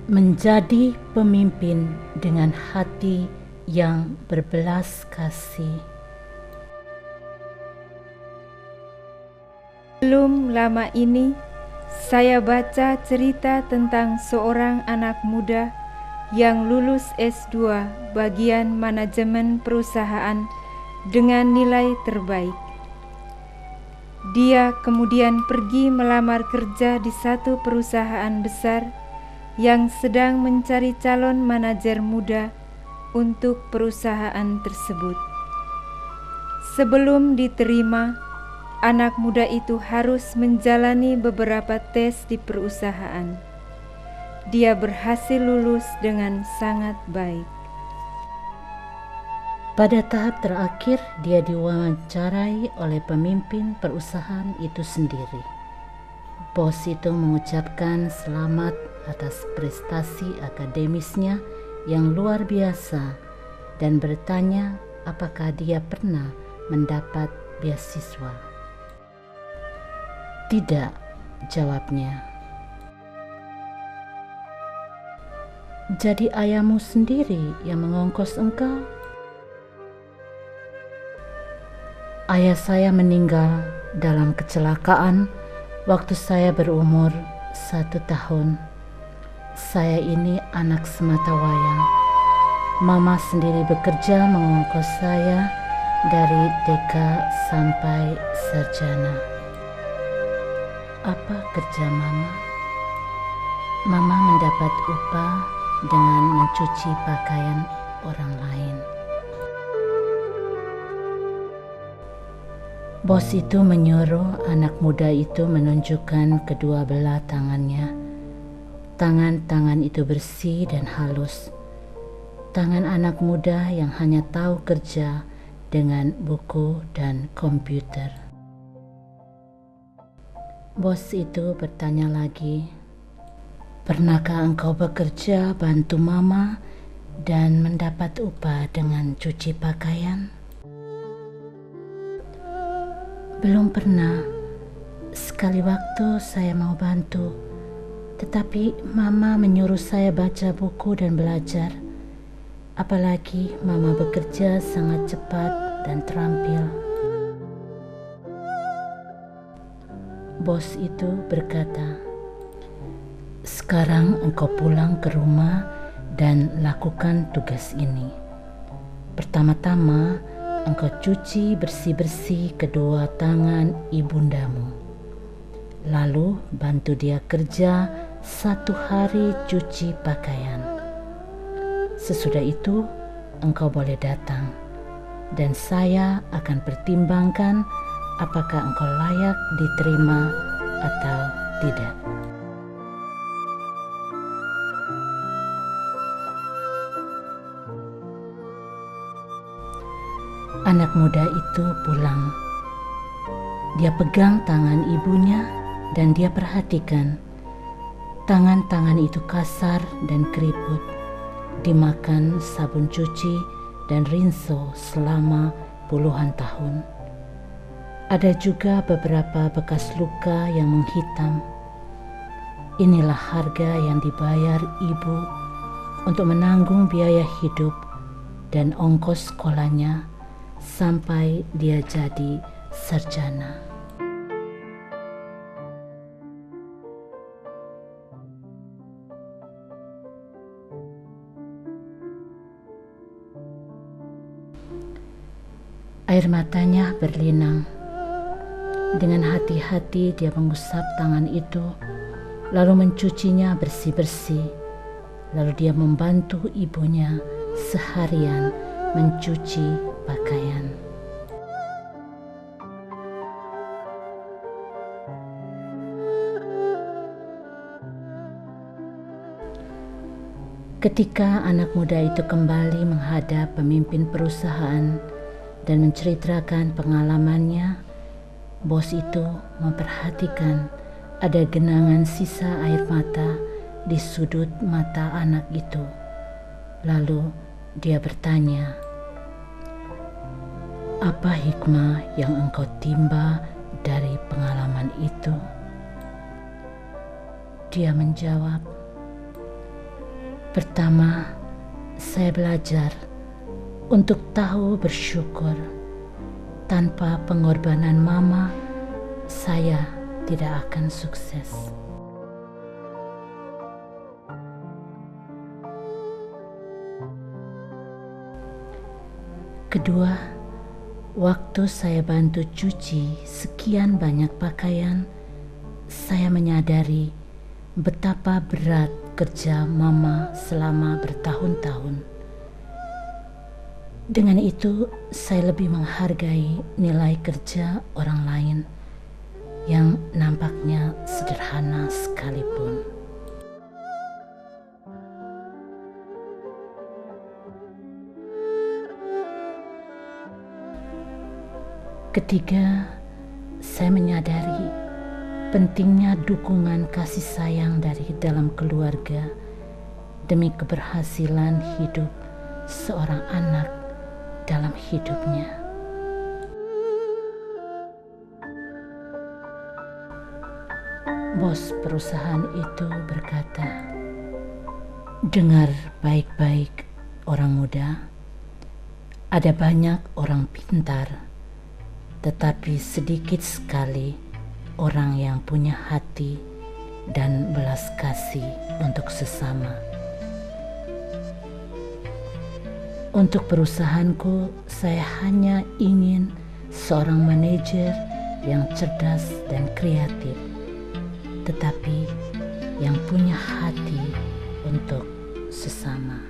menjadi pemimpin dengan hati yang berbelas kasih. Belum lama ini, saya baca cerita tentang seorang anak muda yang lulus S2 bagian manajemen perusahaan dengan nilai terbaik. Dia kemudian pergi melamar kerja di satu perusahaan besar yang sedang mencari calon manajer muda untuk perusahaan tersebut. Sebelum diterima, anak muda itu harus menjalani beberapa tes di perusahaan. Dia berhasil lulus dengan sangat baik. Pada tahap terakhir, dia diwawancarai oleh pemimpin perusahaan itu sendiri. Bos itu mengucapkan selamat atas prestasi akademisnya yang luar biasa dan bertanya apakah dia pernah mendapat beasiswa. Tidak, jawabnya. Jadi ayahmu sendiri yang mengongkos engkau? Ayah saya meninggal dalam kecelakaan waktu saya berumur 1 tahun. Saya ini anak sematawayang. Mama sendiri bekerja mengongkos saya dari TK sampai sarjana. Apa kerja Mama? Mama mendapat upah dengan mencuci pakaian orang lain. Bos itu menyuruh anak muda itu menunjukkan kedua belah tangannya. Tangan-tangan itu bersih dan halus. Tangan anak muda yang hanya tahu kerja dengan buku dan komputer. Bos itu bertanya lagi, "Pernahkah engkau bekerja bantu Mama dan mendapat upah dengan cuci pakaian?" "Belum pernah. Sekali waktu saya mau bantu, tetapi Mama menyuruh saya baca buku dan belajar. Apalagi Mama bekerja sangat cepat dan terampil." Bos itu berkata, "Sekarang engkau pulang ke rumah dan lakukan tugas ini. Pertama-tama, engkau cuci bersih-bersih kedua tangan ibundamu. Lalu bantu dia kerja 1 hari cuci pakaian. Sesudah itu engkau boleh datang dan saya akan pertimbangkan apakah engkau layak diterima atau tidak." Anak muda itu pulang. Dia pegang tangan ibunya dan dia perhatikan. Tangan-tangan itu kasar dan keriput, dimakan sabun cuci dan rinso selama puluhan tahun. Ada juga beberapa bekas luka yang menghitam. Inilah harga yang dibayar ibu untuk menanggung biaya hidup dan ongkos sekolahnya sampai dia jadi sarjana. Air matanya berlinang. Dengan hati-hati dia mengusap tangan itu, lalu mencucinya bersih-bersih. Lalu dia membantu ibunya seharian mencuci pakaian. Ketika anak muda itu kembali menghadap pemimpin perusahaan dan menceritakan pengalamannya, bos itu memperhatikan ada genangan sisa air mata di sudut mata anak itu. Lalu dia bertanya, "Apa hikmah yang engkau timba dari pengalaman itu?" Dia menjawab, Pertama, saya belajar untuk tahu bersyukur. Tanpa pengorbanan Mama, saya tidak akan sukses. Kedua, waktu saya bantu cuci sekian banyak pakaian, saya menyadari betapa berat kerja Mama selama bertahun-tahun. Dengan itu, saya lebih menghargai nilai kerja orang lain yang nampaknya sederhana sekalipun. Ketiga, saya menyadari pentingnya dukungan kasih sayang dari dalam keluarga demi keberhasilan hidup seorang anak dalam hidupnya. Bos perusahaan itu berkata, "Dengar baik-baik orang muda, ada banyak orang pintar, tetapi sedikit sekali orang yang punya hati dan belas kasih untuk sesama." Untuk perusahaanku, saya hanya ingin seorang manajer yang cerdas dan kreatif, tetapi yang punya hati untuk sesama.